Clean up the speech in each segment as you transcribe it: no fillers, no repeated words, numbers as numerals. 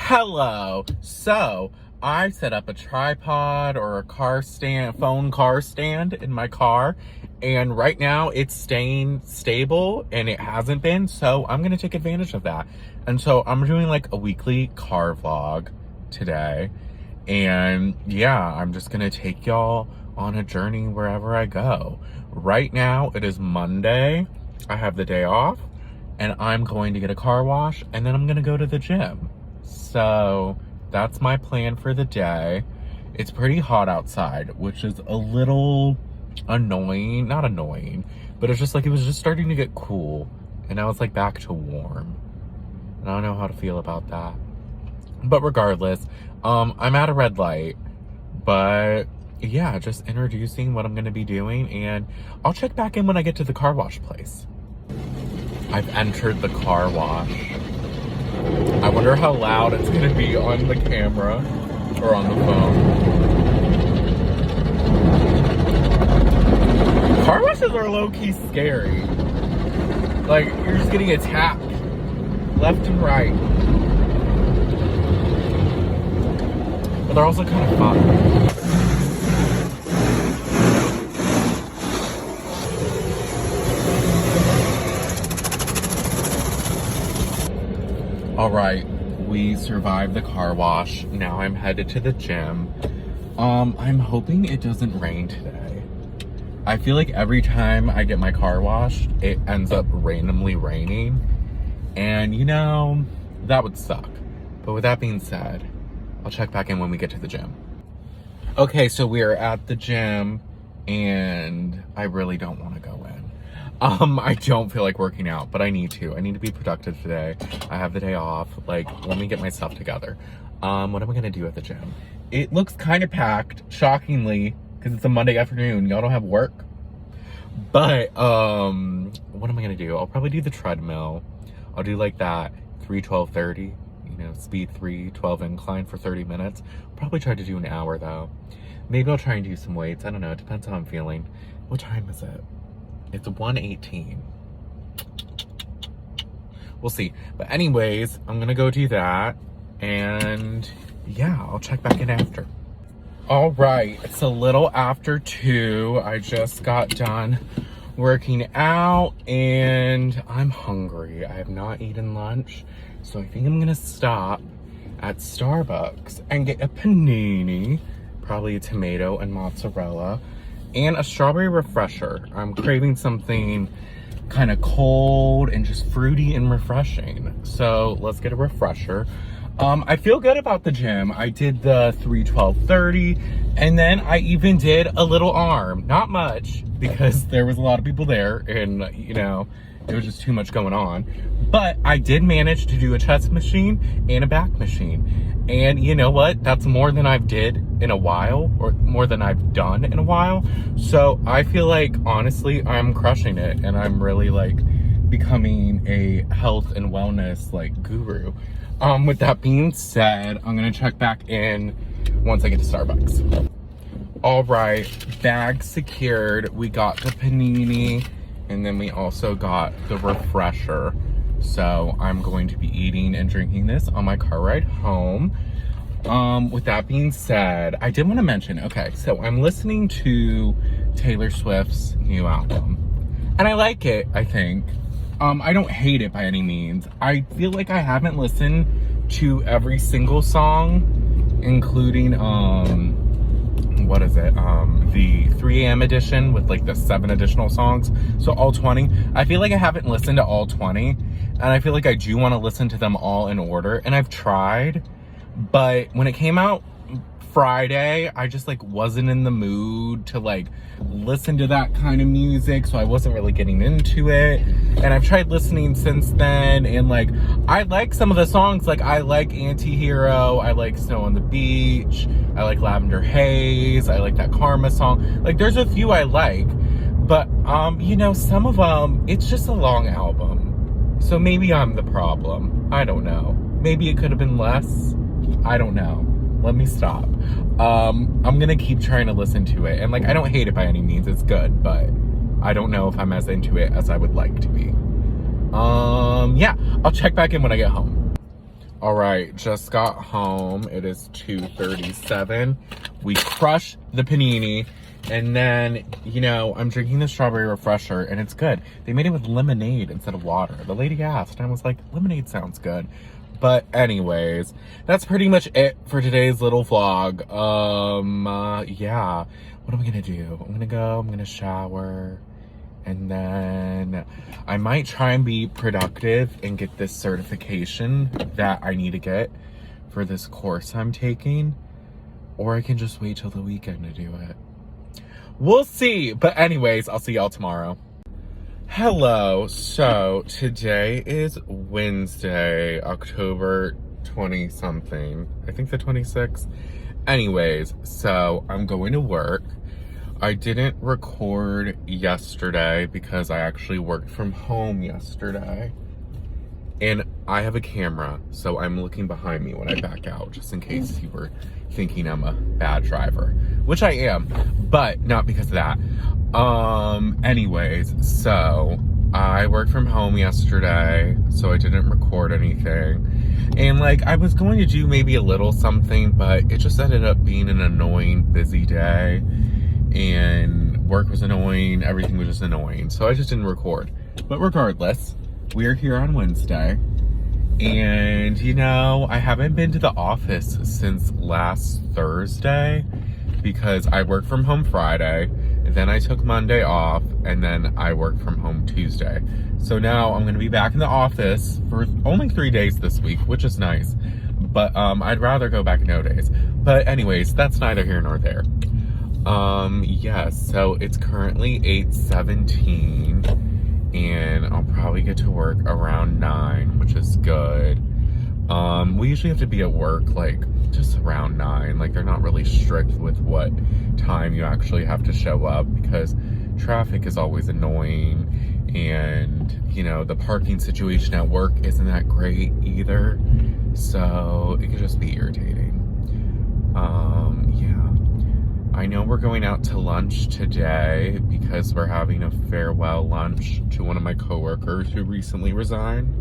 Hello. So I set up a tripod or a phone car stand in my car, and right now it's staying stable and it hasn't been. So I'm gonna take advantage of that. And so I'm doing like a weekly car vlog today. And yeah, I'm just gonna take y'all on a journey wherever I go. Right now it is Monday. I have the day off and I'm going to get a car wash and then I'm gonna go to the gym. So that's my plan for the day. It's pretty hot outside, which is a little annoying. Not annoying, but it's just like it was just starting to get cool and now it's like back to warm. And I don't know how to feel about that. But regardless, I'm at a red light. But yeah, just introducing what I'm gonna be doing, and I'll check back in when I get to the car wash place. I've entered the car wash. I wonder how loud it's gonna be on the camera or on the phone. Car washes are low-key scary. Like, you're just getting attacked left and right. But they're also kind of fun. All right, we survived the car wash. Now I'm headed to the gym. I'm hoping it doesn't rain today. I feel like every time I get my car washed, it ends up randomly raining. And you know, that would suck. But with that being said, I'll check back in when we get to the gym. Okay, so we are at the gym and I really don't want to go in. I don't feel like working out, but I need to. I need to be productive today. I have the day off. Like, let me get my stuff together. What am I gonna do at the gym? It looks kind of packed, shockingly, because it's a Monday afternoon. Y'all don't have work. But, what am I gonna do? I'll probably do the treadmill. I'll do like that 3-12-30, you know, speed 3-12 incline for 30 minutes. Probably try to do an hour though. Maybe I'll try and do some weights. I don't know. It depends how I'm feeling. What time is it? It's 1:18. We'll see. But anyways, I'm gonna go do that. And yeah, I'll check back in after. All right, it's a little after 2. I just got done working out and I'm hungry. I have not eaten lunch. So I think I'm gonna stop at Starbucks and get a panini, probably a tomato and mozzarella, and a strawberry refresher. I'm craving something kind of cold and just fruity and refreshing. So let's get a refresher. I feel good about the gym. I did the 3-12-30 and then I even did a little arm. Not much because there was a lot of people there and you know, it was just too much going on. But I did manage to do a chest machine and a back machine. And you know what? That's more than I've did in a while, or more than I've done in a while. So I feel like, honestly, I'm crushing it. And I'm really like becoming a health and wellness like guru. With that being said, I'm gonna check back in once I get to Starbucks. All right, bag secured. We got the panini and then we also got the refresher. So I'm going to be eating and drinking this on my car ride home. With that being said, I did want to mention, okay, so I'm listening to Taylor Swift's new album and I like it, I think. I don't hate it by any means. I feel like I haven't listened to every single song, including, what is it? The 3 a.m. edition with like the 7 additional songs. So all 20. I feel like I haven't listened to all 20. And I feel like I do want to listen to them all in order. And I've tried. But when it came out Friday, I just like wasn't in the mood to like listen to that kind of music. So I wasn't really getting into it. And I've tried listening since then. And like, I like some of the songs. Like I like Anti-Hero. I like Snow on the Beach. I like Lavender Haze. I like that Karma song. Like there's a few I like. But, you know, some of them, it's just a long album. So maybe I'm the problem. I don't know. Maybe it could have been less. I don't know. Let me stop. I'm gonna keep trying to listen to it. And like, I don't hate it by any means. It's good, but I don't know if I'm as into it as I would like to be. Yeah, I'll check back in when I get home. All right, just got home. It is 2:37. We crushed the panini, and then, you know, I'm drinking the strawberry refresher, and it's good. They made it with lemonade instead of water. The lady asked, and I was like, lemonade sounds good. But anyways, that's pretty much it for today's little vlog. Yeah, what am I gonna do? I'm gonna shower. And then I might try and be productive and get this certification that I need to get for this course I'm taking. Or I can just wait till the weekend to do it. We'll see. But anyways, I'll see y'all tomorrow. Hello. So today is Wednesday, October 20-something. I think the 26th. Anyways, so I'm going to work. I didn't record yesterday because I actually worked from home yesterday. And I have a camera, so I'm looking behind me when I back out, just in case you were thinking I'm a bad driver. Which I am, but not because of that. Anyways, so I worked from home yesterday, so I didn't record anything. And like, I was going to do maybe a little something, but it just ended up being an annoying, busy day. And work was annoying, everything was just annoying, so I just didn't record. But regardless, we're here on Wednesday, and you know, I haven't been to the office since last Thursday because I worked from home Friday, then I took Monday off, and then I worked from home Tuesday. So now I'm gonna be back in the office for only 3 days this week, which is nice, but I'd rather go back no days. But anyways, that's neither here nor there. Yes, so it's currently 8:17 and I'll probably get to work around 9, which is good. We usually have to be at work like just around 9. Like, they're not really strict with what time you actually have to show up because traffic is always annoying, and you know, the parking situation at work isn't that great either, so it can just be irritating. Yeah. I know we're going out to lunch today because we're having a farewell lunch to one of my coworkers who recently resigned.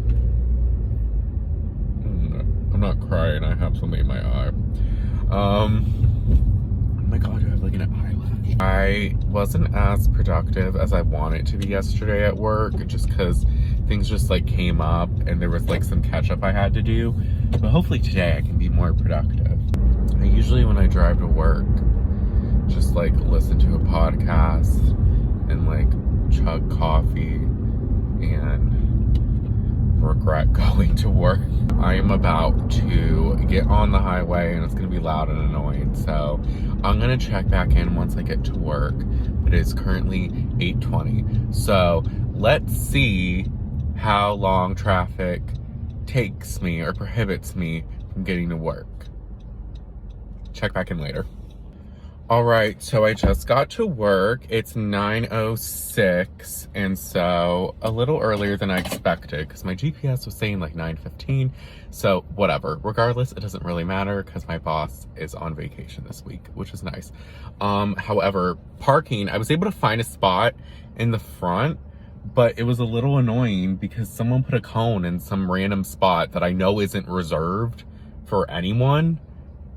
I'm not crying, I have something in my eye. Oh my god, I have like an eyelash. I wasn't as productive as I wanted to be yesterday at work just because things just like came up and there was like some catch up I had to do. But hopefully today I can be more productive. I usually, when I drive to work, just like listen to a podcast and like chug coffee and regret going to work. I am about to get on the highway and it's gonna be loud and annoying, so I'm gonna check back in once I get to work. It is currently 8:20, so let's see how long traffic takes me or prohibits me from getting to work. Check back in later. All right, so I just got to work. It's 9:06, and so a little earlier than I expected because my GPS was saying like 9:15, so whatever. Regardless, it doesn't really matter because my boss is on vacation this week, which is nice. However, parking, I was able to find a spot in the front, but it was a little annoying because someone put a cone in some random spot that I know isn't reserved for anyone.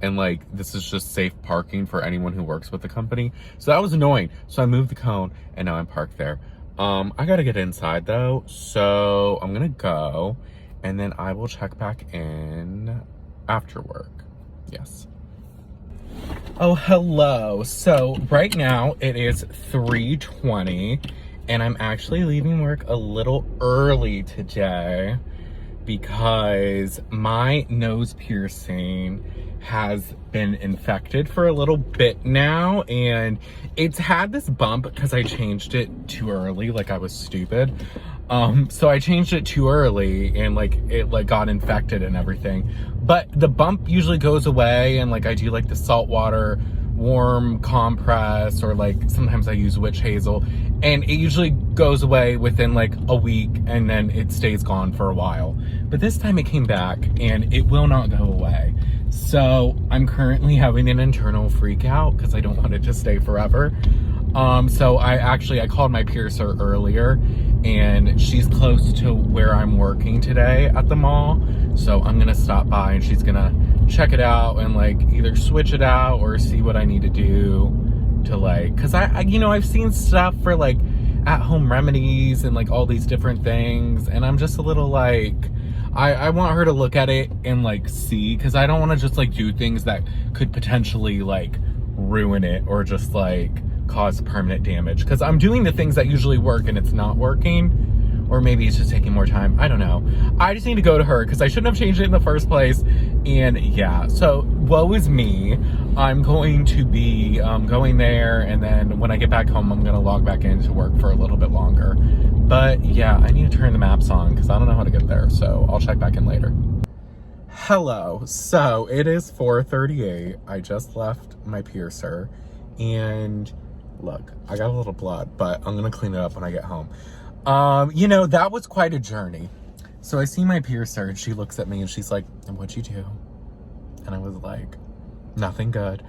And like, this is just safe parking for anyone who works with the company. So that was annoying. So I moved the cone and now I'm parked there. I gotta get inside though. So I'm gonna go and then I will check back in after work. Yes. Oh, hello. So right now it is 3:20 and I'm actually leaving work a little early today because my nose piercing has been infected for a little bit now, and it's had this bump because I changed it too early, like I was stupid. So I changed it too early and like it like got infected and everything, but the bump usually goes away, and like I do like the saltwater warm compress, or like sometimes I use witch hazel, and it usually goes away within like a week and then it stays gone for a while. But this time it came back and it will not go away. So I'm currently having an internal freak out because I don't want it to stay forever. So I called my piercer earlier, and she's close to where I'm working today at the mall. So I'm gonna stop by and she's gonna check it out and like either switch it out or see what I need to do to like, cause I you know, I've seen stuff for like at home remedies and like all these different things. And I'm just a little like, I want her to look at it and like see, cause I don't want to just like do things that could potentially like ruin it or just like cause permanent damage. Cause I'm doing the things that usually work and it's not working. Or maybe it's just taking more time. I don't know. I just need to go to her because I shouldn't have changed it in the first place. And yeah, so woe is me. I'm going to be going there, and then when I get back home, I'm going to log back into work for a little bit longer. But yeah, I need to turn the maps on because I don't know how to get there. So I'll check back in later. Hello. So it is 4:38. I just left my piercer. And look, I got a little blood, but I'm going to clean it up when I get home. You know, that was quite a journey. So I see my piercer and she looks at me and she's like, "What'd you do?" And I was like, "Nothing good."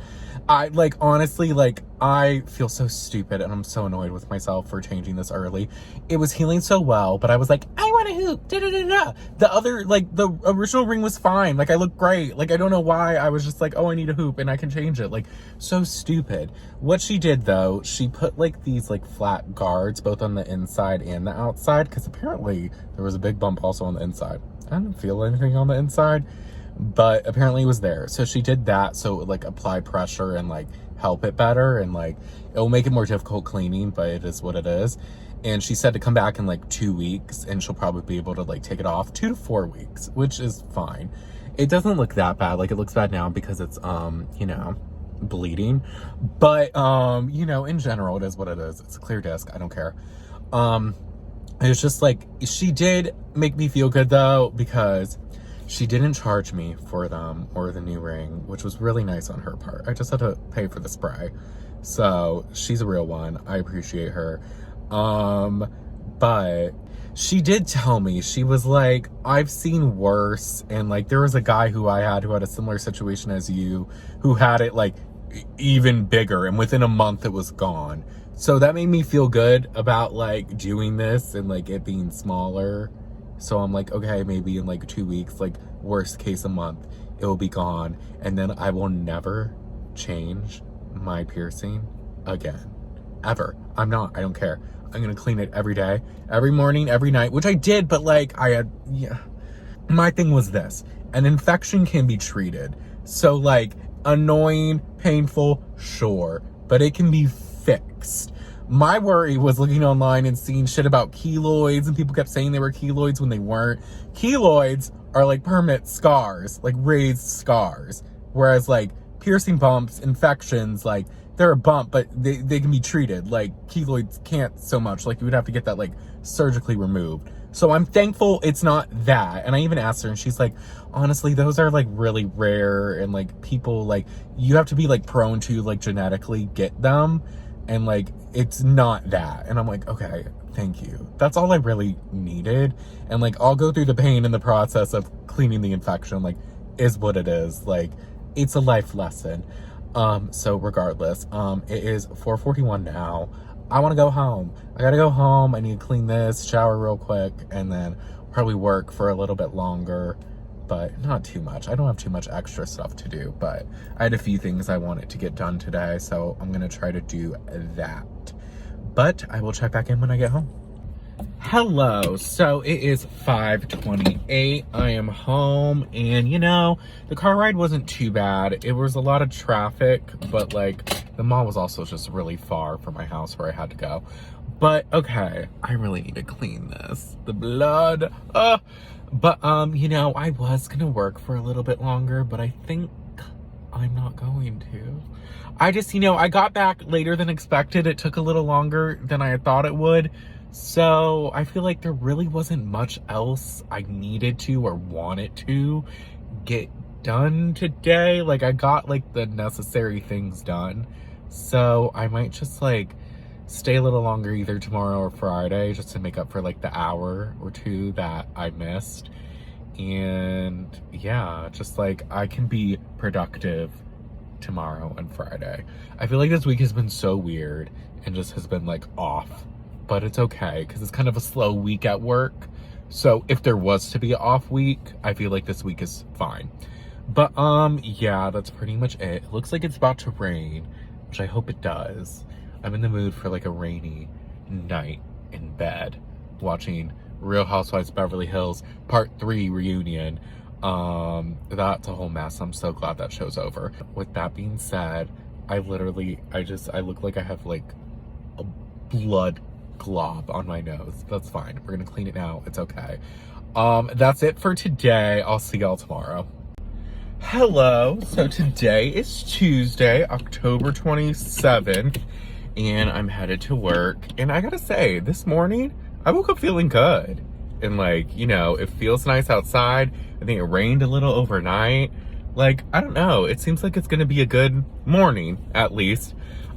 I like, honestly, like, I feel so stupid and I'm so annoyed with myself for changing this early. It was healing so well, but I was like, I want to hoop. Da, da, da, da. The other, like, the original ring was fine. Like, I look great. Like, I don't know why I was just like, oh, I need a hoop and I can change it. Like, so stupid. What she did though, she put like these like flat guards both on the inside and the outside, because apparently there was a big bump also on the inside. I didn't feel anything on the inside, but apparently it was there. So she did that so it would like apply pressure and like help it better, and like it will make it more difficult cleaning, but it is what it is. And she said to come back in like 2 weeks and she'll probably be able to like take it off 2 to 4 weeks, which is fine. It doesn't look that bad. Like, it looks bad now because it's you know, bleeding, but you know, in general it is what it is. It's a clear disc. I don't care. It's just like, she did make me feel good though, because she didn't charge me for them or the new ring, which was really nice on her part. I just had to pay for the spray. So she's a real one. I appreciate her. But she did tell me, she was like, I've seen worse. And like, there was a guy who I had who had a similar situation as you, who had it like even bigger, and within a month it was gone. So that made me feel good about like doing this and like it being smaller. So I'm like, okay, maybe in like 2 weeks, like worst case a month, it will be gone. And then I will never change my piercing again, ever. I don't care. I'm gonna clean it every day, every morning, every night, which I did, but like my thing was this: an infection can be treated. So like, annoying, painful, sure, but it can be fixed. My worry was looking online and seeing shit about keloids, and people kept saying they were keloids when they weren't. Keloids are like permanent scars, like raised scars. Whereas like piercing bumps, infections, like they're a bump, but they can be treated. Like keloids can't so much. Like you would have to get that like surgically removed. So I'm thankful it's not that. And I even asked her and she's like, honestly, those are like really rare, and like people, like, you have to be like prone to like genetically get them. And like, it's not that. And I'm like, okay, thank you. That's all I really needed. And like, I'll go through the pain in the process of cleaning the infection, like, is what it is. Like, it's a life lesson. So regardless, it is 4:41 now. I want to go home. I gotta go home. I need to clean this, shower real quick, and then probably work for a little bit longer. But not too much. I don't have too much extra stuff to do, but I had a few things I wanted to get done today, so I'm gonna try to do that. But I will check back in when I get home. Hello, so it is 5:28. I am home, and you know, the car ride wasn't too bad. It was a lot of traffic, but like, the mall was also just really far from my house where I had to go. But okay, I really need to clean this. The blood, But, you know, I was gonna work for a little bit longer, but I think I'm not going to. I just, you know, I got back later than expected. It took a little longer than I had thought it would. So I feel like there really wasn't much else I needed to or wanted to get done today. Like, I got like the necessary things done. So I might just like stay a little longer either tomorrow or Friday, just to make up for like the hour or two that I missed. And yeah, just like I can be productive tomorrow and Friday. I feel like this week has been so weird and just has been like off, but it's okay because it's kind of a slow week at work. So if there was to be an off week, I feel like this week is fine. But yeah, that's pretty much it. It looks like it's about to rain, which I hope it does. I'm in the mood for like a rainy night in bed watching Real Housewives Beverly Hills Part 3 reunion. That's a whole mess. I'm so glad that show's over. With that being said, I look like I have like a blood glob on my nose. That's fine. We're gonna clean it now. It's okay. That's it for today. I'll see y'all tomorrow. Hello. So today is Tuesday, October 27th, and I'm headed to work. And I gotta say, this morning, I woke up feeling good. And like, you know, it feels nice outside. I think it rained a little overnight. Like, I don't know. It seems like it's gonna be a good morning, at least.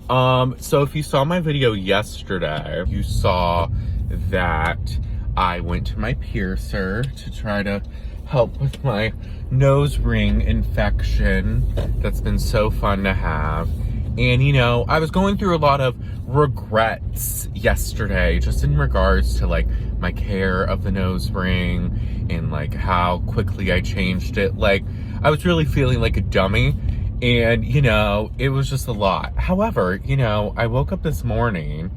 So if you saw my video yesterday, you saw that I went to my piercer to try to help with my nose ring infection that's been so fun to have. And, you know, I was going through a lot of regrets yesterday, just in regards to like my care of the nose ring and like how quickly I changed it. Like, I was really feeling like a dummy. And, you know, it was just a lot. However, you know, I woke up this morning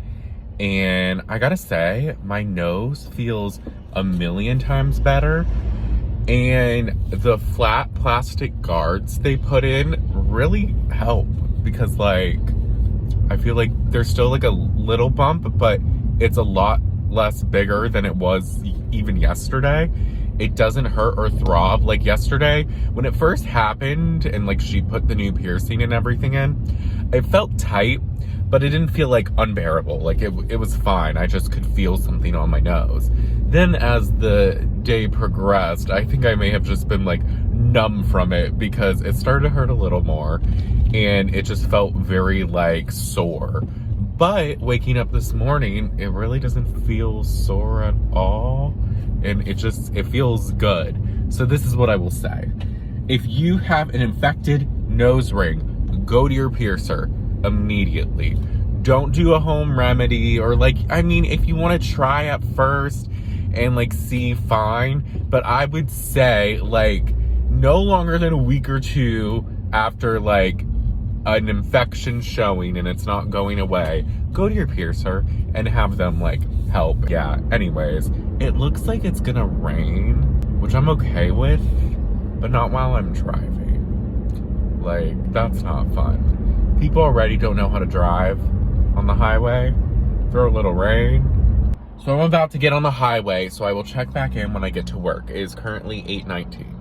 and I gotta say, my nose feels a million times better. And the flat plastic guards they put in really help because, like, I feel like there's still like a little bump, but it's a lot less bigger than it was even yesterday. It doesn't hurt or throb like yesterday. When it first happened and like she put the new piercing and everything in, it felt tight, but it didn't feel like unbearable. Like it was fine. I just could feel something on my nose. Then as the day progressed, I think I may have just been like numb from it because it started to hurt a little more and it just felt very like sore. But waking up this morning, it really doesn't feel sore at all. And it feels good. So this is what I will say. If you have an infected nose ring, go to your piercer immediately. Don't do a home remedy or like, I mean, if you want to try at first and like see, fine. But I would say like no longer than a week or two after like an infection showing and it's not going away, go to your piercer and have them like help. Yeah, anyways, it looks like it's gonna rain, which I'm okay with, but not while I'm driving. Like, that's not fun. People already don't know how to drive on the highway. Throw a little rain. So I'm about to get on the highway, so I will check back in when I get to work. It is currently 8:19.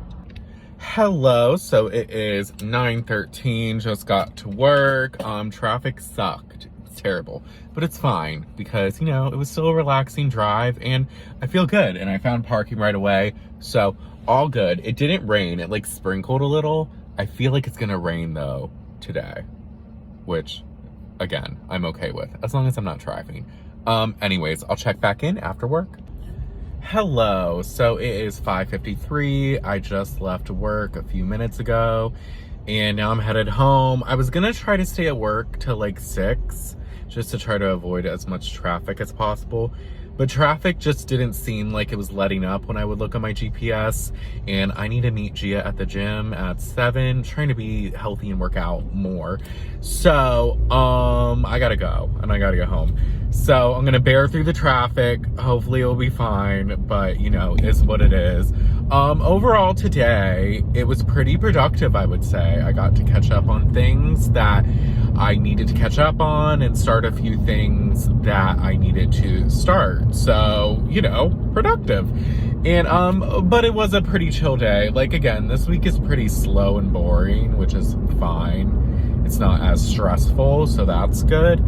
Hello, so it is 9:13, just got to work. Traffic sucked. It's terrible, but it's fine because, you know, it was still a relaxing drive and I feel good and I found parking right away. So all good. It didn't rain. It like sprinkled a little. I feel like it's gonna rain though today, which again, I'm okay with as long as I'm not driving. Anyways, I'll check back in after work. Hello, so it is 5:53. I just left work a few minutes ago and now I'm headed home. I was gonna try to stay at work till like 6 just to try to avoid as much traffic as possible. But traffic just didn't seem like it was letting up when I would look at my GPS, and I need to meet Gia at the gym at 7, trying to be healthy and work out more. So, I gotta go, and I gotta get home. So, I'm gonna bear through the traffic. Hopefully it'll be fine, but, you know, is what it is. Overall today, it was pretty productive, I would say. I got to catch up on things that I needed to catch up on and start a few things that I needed to start. So, you know, productive. And, but it was a pretty chill day. Like, again, this week is pretty slow and boring, which is fine. It's not as stressful, so that's good.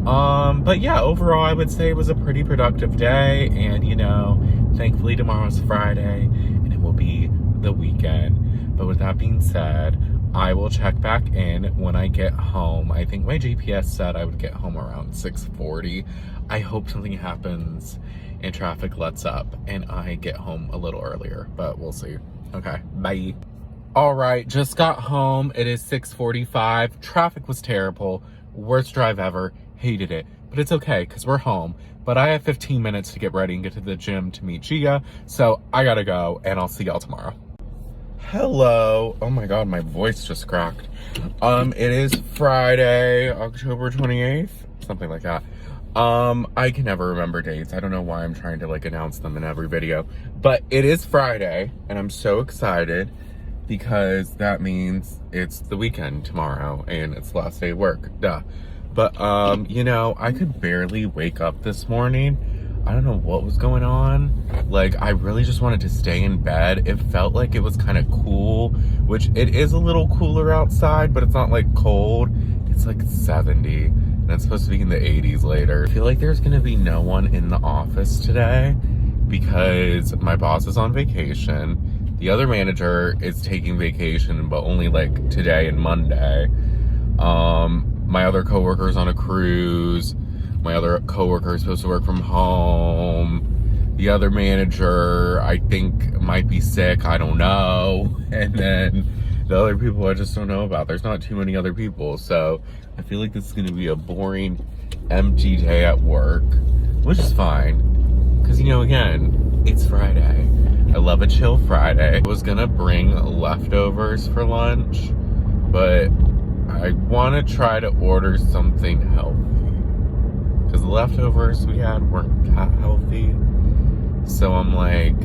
But yeah, overall, I would say it was a pretty productive day. And, you know, thankfully tomorrow's Friday and it will be the weekend. But with that being said, I will check back in when I get home. I think my GPS said I would get home around 6:40. I hope something happens and traffic lets up and I get home a little earlier, but we'll see. Okay, bye. All right, just got home. It is 6:45. Traffic was terrible. Worst drive ever. Hated it. But it's okay because we're home. But I have 15 minutes to get ready and get to the gym to meet Gia. So I gotta go, and I'll see y'all tomorrow. Hello. Oh my God, my voice just cracked. It is Friday, October 28th, something like that. I can never remember dates. I don't know why I'm trying to like announce them in every video, but it is Friday and I'm so excited because that means it's the weekend tomorrow and it's the last day of work, duh. But, you know, I could barely wake up this morning. I don't know what was going on. Like, I really just wanted to stay in bed. It felt like it was kind of cool, which it is a little cooler outside, but it's not like cold. It's like 70 and it's supposed to be in the 80s later. I feel like there's gonna be no one in the office today because my boss is on vacation. The other manager is taking vacation, but only like today and Monday. My other coworker's on a cruise. My other coworker is supposed to work from home. The other manager, I think, might be sick. I don't know. And then the other people I just don't know about. There's not too many other people. So I feel like this is going to be a boring, empty day at work, which is fine. Because, you know, again, it's Friday. I love a chill Friday. I was going to bring leftovers for lunch, but I want to try to order something healthy. Because the leftovers we had weren't that healthy. So I'm like,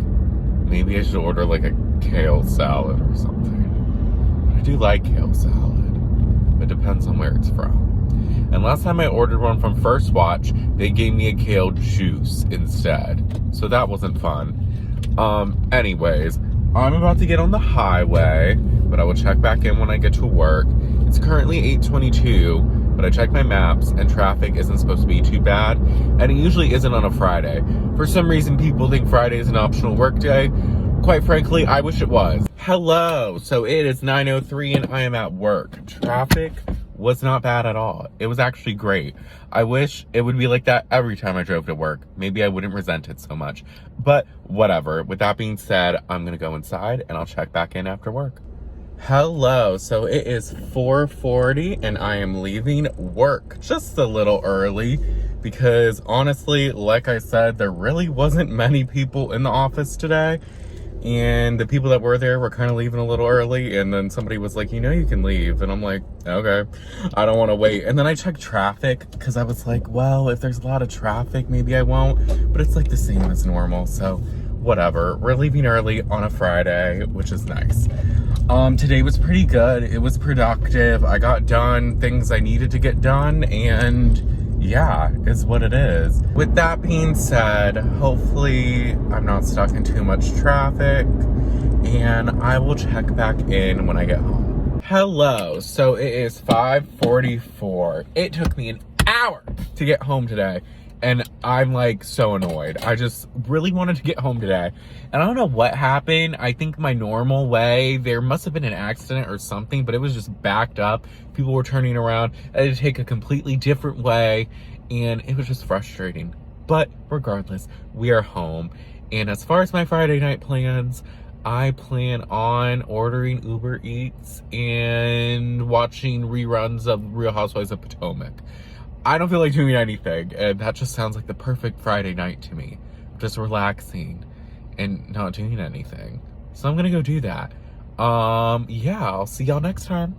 maybe I should order like a kale salad or something. I do like kale salad, but it depends on where it's from. And last time I ordered one from First Watch, they gave me a kale juice instead. So that wasn't fun. Anyways, I'm about to get on the highway, but I will check back in when I get to work. It's currently 8:22. But I checked my maps and traffic isn't supposed to be too bad, and it usually isn't on a Friday. For some reason, people think Friday is an optional work day. Quite frankly, I wish it was. Hello, so it is 9:03 and I am at work. Traffic was not bad at all. It was actually great. I wish it would be like that every time I drove to work. Maybe I wouldn't resent it so much, but whatever. With that being said, I'm gonna go inside and I'll check back in after work. Hello, so it is 4:40 and I am leaving work just a little early because honestly, like I said, there really wasn't many people in the office today, and the people that were there were kind of leaving a little early, and then somebody was like, you know, you can leave, and I'm like, okay, I don't want to wait. And then I checked traffic because I was like, well, if there's a lot of traffic, maybe I won't, but it's like the same as normal, so whatever. We're leaving early on a Friday, which is nice. Today was pretty good. It was productive. I got done things I needed to get done, and yeah, it's what it is. With that being said, hopefully I'm not stuck in too much traffic, and I will check back in when I get home. Hello, so it is 5:44. It took me an hour to get home today. And I'm like so annoyed. I just really wanted to get home today. And I don't know what happened. I think my normal way, there must have been an accident or something, but it was just backed up. People were turning around. I had to take a completely different way. And it was just frustrating. But regardless, we are home. And as far as my Friday night plans, I plan on ordering Uber Eats and watching reruns of Real Housewives of Potomac. I don't feel like doing anything, and that just sounds like the perfect Friday night to me. Just relaxing and not doing anything. So I'm gonna go do that. Yeah, I'll see y'all next time.